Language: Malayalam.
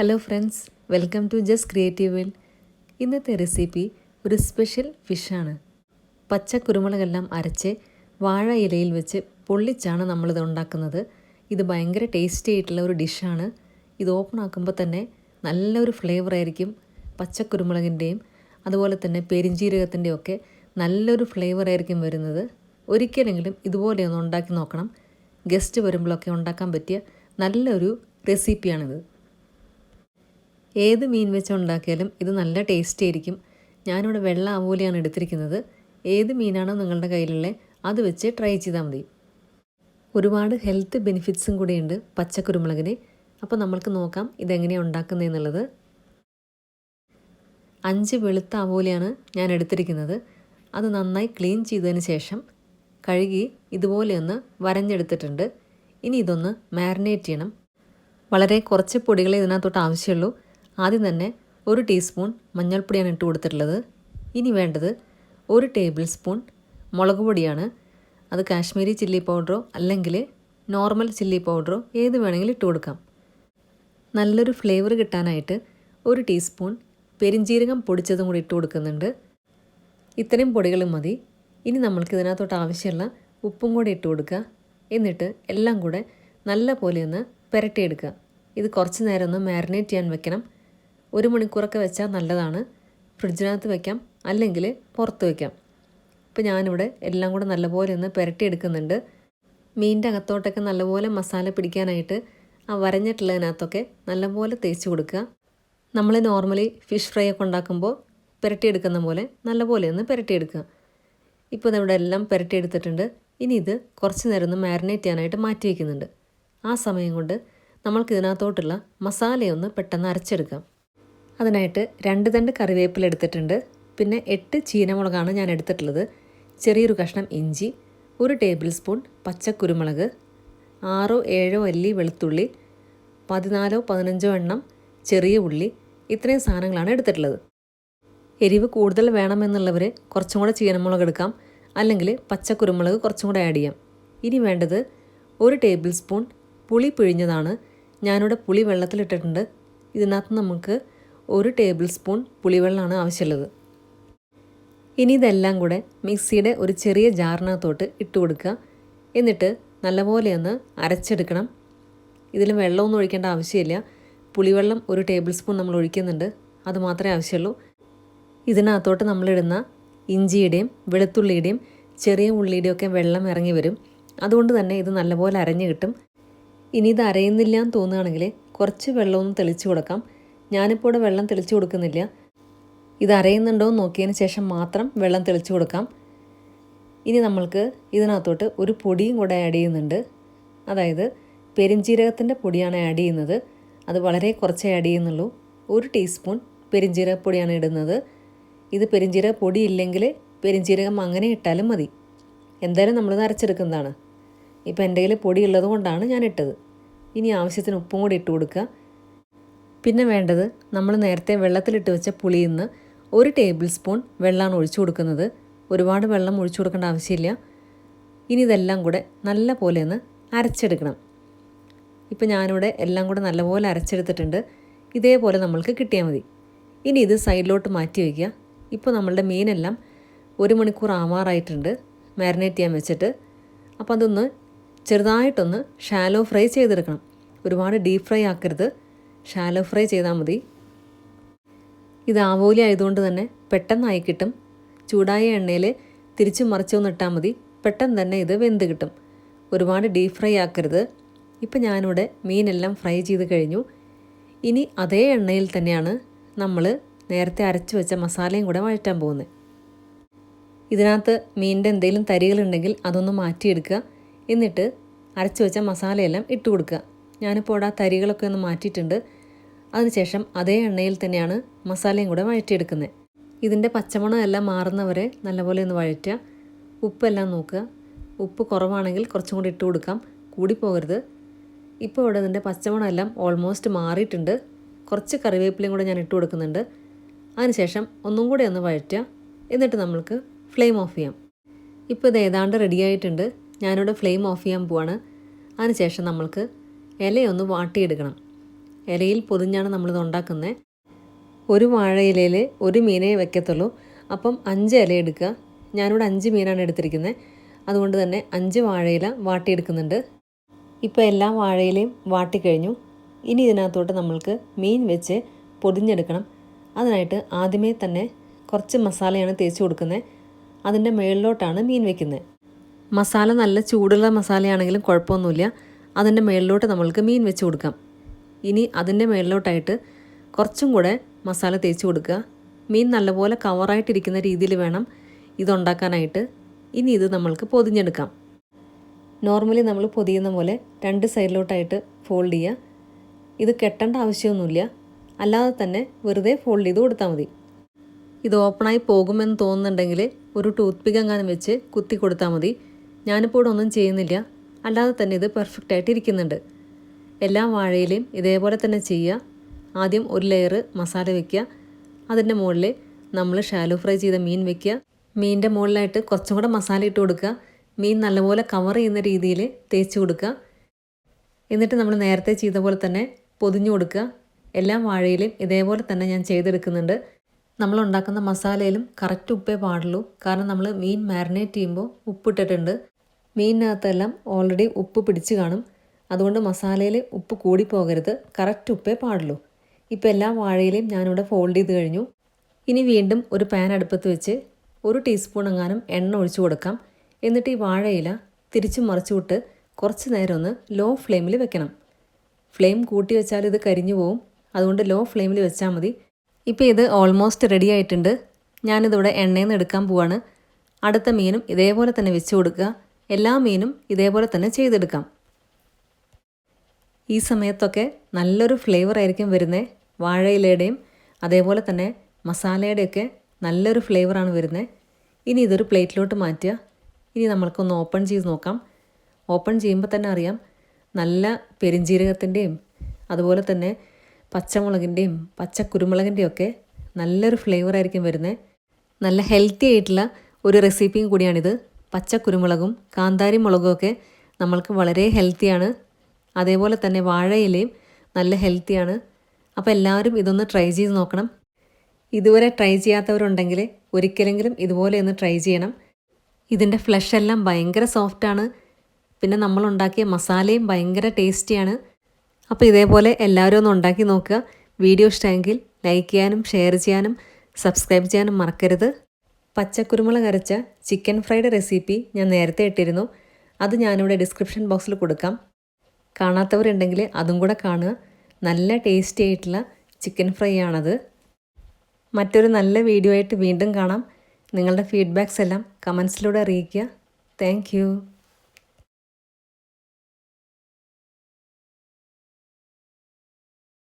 Hello friends, welcome to just creative well. ഇന്നത്തെ റെസിപ്പി ഒരു സ്പെഷ്യൽ ഫിഷാണ്. പച്ച കുരുമുളകെല്ലാം അരച്ച് വാഴ ഇലയിൽ വെച്ച് പൊള്ളിച്ചാണ് നമ്മളിത് ഉണ്ടാക്കുന്നത്. ഇത് ഭയങ്കര ടേസ്റ്റി ആയിട്ടുള്ള ഒരു ഡിഷാണ്. ഇത് ഓപ്പൺ ആക്കുമ്പോൾ തന്നെ നല്ലൊരു ഫ്ലേവർ ആയിരിക്കും. പച്ച കുരുമുളകിൻ്റെയും അതുപോലെ തന്നെ പെരിഞ്ജീരകത്തിൻ്റെയും ഒക്കെ നല്ലൊരു ഫ്ലേവർ ആയിരിക്കും വരുന്നത്. ഒരിക്കലെങ്കിലും ഇതുപോലെ ഒന്ന് ഉണ്ടാക്കി നോക്കണം. ഗസ്റ്റ് വരുമ്പോഴൊക്കെ ഉണ്ടാക്കാൻ പറ്റിയ നല്ലൊരു റെസിപ്പിയാണിത്. ഏത് മീൻ വെച്ച് ഉണ്ടാക്കിയാലും ഇത് നല്ല ടേസ്റ്റി ആയിരിക്കും. ഞാനിവിടെ വെള്ള അവോലിയാണ് എടുത്തിരിക്കുന്നത്. ഏത് മീനാണോ നിങ്ങളുടെ കയ്യിലുള്ളത് അത് വെച്ച് ട്രൈ ചെയ്താൽ മതി. ഒരുപാട് ഹെൽത്ത് ബെനിഫിറ്റ്സും കൂടിയുണ്ട് പച്ചക്കുരുമുളകിന്. അപ്പോൾ നമ്മൾക്ക് നോക്കാം ഇതെങ്ങനെയാണ് ഉണ്ടാക്കുന്നതെന്നുള്ളത്. 5 വെളുത്ത അവോലിയാണ് ഞാൻ എടുത്തിരിക്കുന്നത്. അത് നന്നായി ക്ലീൻ ചെയ്തതിന് ശേഷം കഴുകി ഇതുപോലെ ഒന്ന് വരഞ്ഞെടുത്തിട്ടുണ്ട്. ഇനി ഇതൊന്ന് മാരിനേറ്റ് ചെയ്യണം. വളരെ കുറച്ച് പൊടികളെ ഇതിനകത്തോട്ട് ആവശ്യമുള്ളൂ. ആദ്യം തന്നെ 1 ടീസ്പൂൺ മഞ്ഞൾപ്പൊടിയാണ് ഇട്ട് കൊടുത്തിട്ടുള്ളത്. ഇനി വേണ്ടത് 1 ടേബിൾ സ്പൂൺ മുളക് പൊടിയാണ്. അത് കാശ്മീരി ചില്ലി പൗഡറോ അല്ലെങ്കിൽ നോർമൽ ചില്ലി പൗഡറോ ഏത് വേണമെങ്കിലും ഇട്ട് കൊടുക്കാം. നല്ലൊരു ഫ്ലേവർ കിട്ടാനായിട്ട് 1 ടീസ്പൂൺ പെരിഞ്ജീരകം പൊടിച്ചതും കൂടി ഇട്ട് കൊടുക്കുന്നുണ്ട്. ഇത്രയും പൊടികളും മതി. ഇനി നമ്മൾക്ക് ഇതിനകത്തോട്ട് ആവശ്യമുള്ള ഉപ്പും കൂടി ഇട്ട് കൊടുക്കുക. എന്നിട്ട് എല്ലാം കൂടെ നല്ല പോലെ ഒന്ന് പുരട്ടിയെടുക്കുക. ഇത് കുറച്ച് നേരം ഒന്ന് മാരിനേറ്റ് ചെയ്യാൻ വെക്കണം. 1 മണിക്കൂറൊക്കെ വെച്ചാൽ നല്ലതാണ്. ഫ്രിഡ്ജിനകത്ത് വെക്കാം, അല്ലെങ്കിൽ പുറത്ത് വെക്കാം. ഇപ്പോൾ ഞാനിവിടെ എല്ലാം കൂടെ നല്ലപോലെ ഒന്ന് പുരട്ടിയെടുക്കുന്നുണ്ട്. മീനിൻ്റെ അകത്തോട്ടൊക്കെ നല്ലപോലെ മസാല പിടിക്കാനായിട്ട് ആ വരഞ്ഞിട്ടുള്ളതിനകത്തൊക്കെ നല്ലപോലെ തേച്ച് കൊടുക്കുക. നമ്മൾ നോർമലി ഫിഷ് ഫ്രൈ ഒക്കെ ഉണ്ടാക്കുമ്പോൾ പുരട്ടിയെടുക്കുന്ന പോലെ നല്ലപോലെ ഒന്ന് പുരട്ടിയെടുക്കുക. ഇപ്പോൾ ഇതിവിടെ എല്ലാം പുരട്ടിയെടുത്തിട്ടുണ്ട്. ഇനി ഇത് കുറച്ച് നേരം ഒന്ന് മാരിനേറ്റ് ചെയ്യാനായിട്ട് മാറ്റി വയ്ക്കുന്നുണ്ട്. ആ സമയം കൊണ്ട് നമ്മൾക്ക് ഇതിനകത്തോട്ടുള്ള മസാലയൊന്ന് പെട്ടെന്ന് അരച്ചെടുക്കാം. അതിനായിട്ട് 2 തണ്ട് കറിവേപ്പില എടുത്തിട്ടുണ്ട്. പിന്നെ 8 ചീനമുളകാണ് ഞാൻ എടുത്തിട്ടുള്ളത്. ചെറിയൊരു കഷ്ണം ഇഞ്ചി, 1 ടേബിൾ സ്പൂൺ പച്ചക്കുരുമുളക്, 6-7 അല്ലി വെളുത്തുള്ളി, 14-15 എണ്ണം ചെറിയ ഉള്ളി. ഇത്രയും സാധനങ്ങളാണ് എടുത്തിട്ടുള്ളത്. എരിവ് കൂടുതൽ വേണമെന്നുള്ളവർ കുറച്ചും കൂടെ ചീനമുളക് എടുക്കാം, അല്ലെങ്കിൽ പച്ചക്കുരുമുളക് കുറച്ചും കൂടെ ആഡ് ചെയ്യാം. ഇനി വേണ്ടത് 1 ടേബിൾ സ്പൂൺ പുളി പിഴിഞ്ഞതാണ്. ഞാനിവിടെ പുളി വെള്ളത്തിലിട്ടിട്ടുണ്ട്. ഇതിനകത്ത് നമുക്ക് 1 ടേബിൾ സ്പൂൺ പുളിവെള്ളമാണ് ആവശ്യമുള്ളത്. ഇനി ഇതെല്ലാം കൂടെ മിക്സിയുടെ ഒരു ചെറിയ ജാറിനകത്തോട്ട് ഇട്ട് കൊടുക്കുക. എന്നിട്ട് നല്ലപോലെ ഒന്ന് അരച്ചെടുക്കണം. ഇതിൽ വെള്ളമൊന്നും ഒഴിക്കേണ്ട ആവശ്യമില്ല. പുളിവെള്ളം 1 ടേബിൾ സ്പൂൺ നമ്മൾ ഒഴിക്കുന്നുണ്ട്, അത് മാത്രമേ ആവശ്യമുള്ളൂ. ഇതിനകത്തോട്ട് നമ്മളിടുന്ന ഇഞ്ചിയുടെയും വെളുത്തുള്ളിയുടെയും ചെറിയ ഉള്ളിയുടെയും ഒക്കെ വെള്ളം ഇറങ്ങി വരും. അതുകൊണ്ട് തന്നെ ഇത് നല്ലപോലെ അരഞ്ഞു കിട്ടും. ഇനി ഇത് അരയുന്നില്ല എന്ന് തോന്നുകയാണെങ്കിൽ കുറച്ച് വെള്ളമൊന്നും തെളിച്ച് കൊടുക്കാം. ഞാനിപ്പോൾ ഇവിടെ വെള്ളം തെളിച്ച് കൊടുക്കുന്നില്ല. ഇത് അരയുന്നുണ്ടോ എന്ന് നോക്കിയതിന് ശേഷം മാത്രം വെള്ളം തെളിച്ച് കൊടുക്കാം. ഇനി നമ്മൾക്ക് ഇതിനകത്തോട്ട് ഒരു പൊടിയും കൂടെ ആഡ് ചെയ്യുന്നുണ്ട്. അതായത് പെരിഞ്ജീരകത്തിൻ്റെ പൊടിയാണ് ആഡ് ചെയ്യുന്നത്. അത് വളരെ കുറച്ചേ ആഡ് ചെയ്യുന്നുള്ളൂ. 1 ടീസ്പൂൺ പെരിഞ്ജീരകപ്പൊടിയാണ് ഇടുന്നത്. ഇത് പെരിഞ്ജീരക പൊടി ഇല്ലെങ്കിൽ പെരിഞ്ജീരകം അങ്ങനെ ഇട്ടാലും മതി. എന്തായാലും നമ്മളിത് അരച്ചെടുക്കുന്നതാണ്. ഇപ്പോൾ എൻ്റെ കയ്യിൽ പൊടി ഉള്ളത് കൊണ്ടാണ് ഞാൻ ഇട്ടത്. ഇനി ആവശ്യത്തിന് ഉപ്പും കൂടി ഇട്ട് കൊടുക്കുക. പിന്നെ വേണ്ടത് നമ്മൾ നേരത്തെ വെള്ളത്തിലിട്ട് വെച്ച പുളിയിൽ നിന്ന് 1 ടേബിൾ സ്പൂൺ വെള്ളമാണ് ഒഴിച്ചു കൊടുക്കുന്നത്. ഒരുപാട് വെള്ളം ഒഴിച്ചു കൊടുക്കേണ്ട ആവശ്യമില്ല. ഇനി ഇതെല്ലാം കൂടെ നല്ല പോലെ ഒന്ന് അരച്ചെടുക്കണം. ഇപ്പോൾ ഞാനിവിടെ എല്ലാം കൂടെ നല്ലപോലെ അരച്ചെടുത്തിട്ടുണ്ട്. ഇതേപോലെ നമ്മൾക്ക് കിട്ടിയാൽ മതി. ഇനി ഇത് സൈഡിലോട്ട് മാറ്റി വയ്ക്കുക. ഇപ്പോൾ നമ്മളുടെ മീനെല്ലാം 1 മണിക്കൂർ ആവാറായിട്ടുണ്ട് മാരിനേറ്റ് ചെയ്യാൻ വെച്ചിട്ട്. അപ്പോൾ അതൊന്ന് ചെറുതായിട്ടൊന്ന് ഷാലോ ഫ്രൈ ചെയ്തെടുക്കണം. ഒരുപാട് ഡീപ്പ് ഫ്രൈ ആക്കരുത്, ഷാലോ ഫ്രൈ ചെയ്താൽ മതി. ഇത് ആവോലി ആയതുകൊണ്ട് തന്നെ പെട്ടെന്നായി കിട്ടും. ചൂടായ എണ്ണയിൽ തിരിച്ചും മറിച്ചൊന്ന് ഇട്ടാൽ മതി. പെട്ടെന്ന് തന്നെ ഇത് വെന്ത് കിട്ടും. ഒരുപാട് ഡീപ്പ് ഫ്രൈ ആക്കരുത്. ഇപ്പം ഞാനിവിടെ മീനെല്ലാം ഫ്രൈ ചെയ്ത് കഴിഞ്ഞു. ഇനി അതേ എണ്ണയിൽ തന്നെയാണ് നമ്മൾ നേരത്തെ അരച്ച് വെച്ച മസാലയും കൂടെ വഴറ്റാൻ പോകുന്നത്. ഇതിനകത്ത് മീനിൻ്റെ എന്തെങ്കിലും തരികളുണ്ടെങ്കിൽ അതൊന്ന് മാറ്റിയെടുക്കുക. എന്നിട്ട് അരച്ച് വെച്ച മസാലയെല്ലാം ഇട്ട് കൊടുക്കുക. ഞാനിപ്പോൾ ഇവിടെ ആ തരികളൊക്കെ ഒന്ന് മാറ്റിയിട്ടുണ്ട്. അതിനുശേഷം അതേ എണ്ണയിൽ തന്നെയാണ് മസാലയും കൂടെ വഴറ്റിയെടുക്കുന്നത്. ഇതിൻ്റെ പച്ചമണം എല്ലാം മാറുന്നവരെ നല്ലപോലെ ഒന്ന് വഴറ്റുക. ഉപ്പെല്ലാം നോക്കുക. ഉപ്പ് കുറവാണെങ്കിൽ കുറച്ചും കൂടി ഇട്ട് കൊടുക്കാം, കൂടിപ്പോകരുത്. ഇപ്പോൾ ഇവിടെ ഇതിൻ്റെ പച്ചമണം എല്ലാം ഓൾമോസ്റ്റ് മാറിയിട്ടുണ്ട്. കുറച്ച് കറിവേപ്പിലയും കൂടെ ഞാൻ ഇട്ട് കൊടുക്കുന്നുണ്ട്. അതിനുശേഷം ഒന്നും കൂടെ ഒന്ന് വഴറ്റുക. എന്നിട്ട് നമ്മൾക്ക് ഫ്ലെയിം ഓഫ് ചെയ്യാം. ഇപ്പോൾ ഇത് ഏതാണ്ട് റെഡിയായിട്ടുണ്ട്. ഞാനിവിടെ ഫ്ലെയിം ഓഫ് ചെയ്യാൻ പോവാണ്. അതിനുശേഷം നമ്മൾക്ക് ഇലയൊന്ന് വാട്ടിയെടുക്കണം. ഇലയിൽ പൊതിഞ്ഞാണ് നമ്മളിത് ഉണ്ടാക്കുന്നത്. ഒരു വാഴയിലയിൽ ഒരു മീനേ വയ്ക്കത്തുള്ളൂ. അപ്പം 5 ഇല എടുക്കുക. ഞാനിവിടെ 5 മീനാണ് എടുത്തിരിക്കുന്നത്. അതുകൊണ്ട് തന്നെ 5 വാഴയില വാട്ടിയെടുക്കുന്നുണ്ട്. ഇപ്പോൾ എല്ലാ വാഴയിലയും വാട്ടിക്കഴിഞ്ഞു. ഇനി ഇതിനകത്തോട്ട് നമ്മൾക്ക് മീൻ വെച്ച് പൊതിഞ്ഞെടുക്കണം. അതിനായിട്ട് ആദ്യമേ തന്നെ കുറച്ച് മസാലയാണ് തേച്ച് കൊടുക്കുന്നത്. അതിൻ്റെ മുകളിലോട്ടാണ് മീൻ വയ്ക്കുന്നത്. മസാല നല്ല ചൂടുള്ള മസാലയാണെങ്കിലും കുഴപ്പമൊന്നുമില്ല. അതിൻ്റെ മുകളിലോട്ട് നമ്മൾക്ക് മീൻ വെച്ച് കൊടുക്കാം. ഇനി അതിൻ്റെ മുകളിലോട്ടായിട്ട് കുറച്ചും കൂടെ മസാല തേച്ച് കൊടുക്കുക. മീൻ നല്ലപോലെ കവറായിട്ടിരിക്കുന്ന രീതിയിൽ വേണം ഇതുണ്ടാക്കാനായിട്ട്. ഇനി ഇത് നമ്മൾക്ക് പൊതിഞ്ഞെടുക്കാം. നോർമലി നമ്മൾ പൊതിയുന്ന പോലെ 2 സൈഡിലോട്ടായിട്ട് ഫോൾഡ് ചെയ്യുക. ഇത് കെട്ടേണ്ട ആവശ്യമൊന്നുമില്ല. അല്ലാതെ തന്നെ വെറുതെ ഫോൾഡ് ചെയ്ത് കൊടുത്താൽ മതി. ഇത് ഓപ്പണായി പോകുമെന്ന് തോന്നുന്നുണ്ടെങ്കിൽ ഒരു ടൂത്ത് പിക്ക് എങ്ങാനും വെച്ച് കുത്തി കൊടുത്താൽ മതി. ഞാനിപ്പോൾ ഇവിടെ ഒന്നും ചെയ്യുന്നില്ല. അല്ലാതെ തന്നെ ഇത് പെർഫെക്റ്റായിട്ട് ഇരിക്കുന്നുണ്ട്. എല്ലാ വാഴയിലെയും ഇതേപോലെ തന്നെ ചെയ്യുക. ആദ്യം ഒരു ലെയർ മസാല വയ്ക്കുക. അതിൻ്റെ മുകളിൽ നമ്മൾ ഷാലോ ഫ്രൈ ചെയ്ത മീൻ വയ്ക്കുക. മീനിൻ്റെ മുകളിലായിട്ട് കുറച്ചും കൂടെ മസാല ഇട്ട് കൊടുക്കുക. മീൻ നല്ലപോലെ കവർ ചെയ്യുന്ന രീതിയിൽ തേച്ച് കൊടുക്കുക. എന്നിട്ട് നമ്മൾ നേരത്തെ ചെയ്ത പോലെ തന്നെ പൊതിഞ്ഞു കൊടുക്കുക. എല്ലാ വാഴയിലും ഇതേപോലെ തന്നെ ഞാൻ ചെയ്തെടുക്കുന്നുണ്ട്. നമ്മൾ ഉണ്ടാക്കുന്ന മസാലയിലും കറക്റ്റ് ഉപ്പേ പാടുള്ളൂ. കാരണം നമ്മൾ മീൻ മാരിനേറ്റ് ചെയ്യുമ്പോൾ ഉപ്പിട്ടിട്ടുണ്ട്. മീനിനകത്തെല്ലാം ഓൾറെഡി ഉപ്പ് പിടിച്ച് കാണും. അതുകൊണ്ട് മസാലയിൽ ഉപ്പ് കൂടിപ്പോകരുത്. കറക്റ്റ് ഉപ്പേ പാടുള്ളൂ. ഇപ്പോൾ എല്ലാ വാഴയിലും ഞാനിവിടെ ഫോൾഡ് ചെയ്ത് കഴിഞ്ഞു. ഇനി വീണ്ടും ഒരു പാൻ അടുപ്പത്ത് വെച്ച് 1 ടീസ്പൂൺ എങ്ങാനും എണ്ണ ഒഴിച്ചു കൊടുക്കാം. എന്നിട്ട് ഈ വാഴയില തിരിച്ചു മറിച്ചു വിട്ട് കുറച്ച് നേരം ഒന്ന് ലോ ഫ്ലെയിമിൽ വെക്കണം. ഫ്ലെയിം കൂട്ടി വെച്ചാൽ ഇത് കരിഞ്ഞു പോവും. അതുകൊണ്ട് ലോ ഫ്ലെയിമിൽ വെച്ചാൽ മതി. ഇപ്പോൾ ഇത് ഓൾമോസ്റ്റ് റെഡി ആയിട്ടുണ്ട്. ഞാനിതിവിടെ എണ്ണയിൽ നിന്ന് എടുക്കാൻ പോവാണ്. അടുത്ത മീനും ഇതേപോലെ തന്നെ വെച്ച് കൊടുക്കുക. എല്ലാ മീനും ഇതേപോലെ തന്നെ ചെയ്തെടുക്കാം. ഈ സമയത്തൊക്കെ നല്ലൊരു ഫ്ലേവർ ആയിരിക്കും വരുന്നത്. വാഴയിലയുടെയും അതേപോലെ തന്നെ മസാലയുടെയൊക്കെ നല്ലൊരു ഫ്ലേവറാണ് വരുന്നത്. ഇനി ഇതൊരു പ്ലേറ്റിലോട്ട് മാറ്റുക. ഇനി നമ്മൾക്കൊന്ന് ഓപ്പൺ ചെയ്ത് നോക്കാം. ഓപ്പൺ ചെയ്യുമ്പോൾ തന്നെ അറിയാം നല്ല പെരിഞ്ജീരകത്തിൻ്റെയും അതുപോലെ തന്നെ പച്ചമുളകിൻ്റെയും പച്ചക്കുരുമുളകിൻ്റെയും ഒക്കെ നല്ലൊരു ഫ്ലേവറായിരിക്കും വരുന്നത്. നല്ല ഹെൽത്തി ആയിട്ടുള്ള ഒരു റെസിപ്പിയും കൂടിയാണിത്. പച്ചക്കുരുമുളകും കാന്താരി മുളകും ഒക്കെ നമ്മൾക്ക് വളരെ ഹെൽത്തിയാണ്. അതേപോലെ തന്നെ വാഴയിലയും നല്ല ഹെൽത്തിയാണ്. അപ്പോൾ എല്ലാവരും ഇതൊന്ന് ട്രൈ ചെയ്ത് നോക്കണം. ഇതുവരെ ട്രൈ ചെയ്യാത്തവരുണ്ടെങ്കിൽ ഒരിക്കലെങ്കിലും ഇതുപോലെ ഒന്ന് ട്രൈ ചെയ്യണം. ഇതിൻ്റെ ഫ്ലഷ് എല്ലാം ഭയങ്കര സോഫ്റ്റാണ്. പിന്നെ നമ്മളുണ്ടാക്കിയ മസാലയും ഭയങ്കര ടേസ്റ്റിയാണ്. അപ്പോൾ ഇതേപോലെ എല്ലാവരും ഒന്ന് ഉണ്ടാക്കി നോക്കുക. വീഡിയോ ഇഷ്ടമെങ്കിൽ ലൈക്ക് ചെയ്യാനും ഷെയർ ചെയ്യാനും സബ്സ്ക്രൈബ് ചെയ്യാനും മറക്കരുത്. പച്ചക്കുരുമുളക് അരച്ച ചിക്കൻ ഫ്രൈഡ് റെസിപ്പി ഞാൻ നേരത്തെ ഇട്ടിരുന്നു. അത് ഞാനിവിടെ ഡിസ്ക്രിപ്ഷൻ ബോക്സിൽ കൊടുക്കാം. കാണാത്തവരുണ്ടെങ്കിൽ അതും കൂടെ കാണുക. നല്ല ടേസ്റ്റി ആയിട്ടുള്ള ചിക്കൻ ഫ്രൈ ആണത്. മറ്റൊരു നല്ല വീഡിയോ ആയിട്ട് വീണ്ടും കാണാം. നിങ്ങളുടെ ഫീഡ്ബാക്സ് എല്ലാം കമൻസിലൂടെ അറിയിക്കുക. താങ്ക്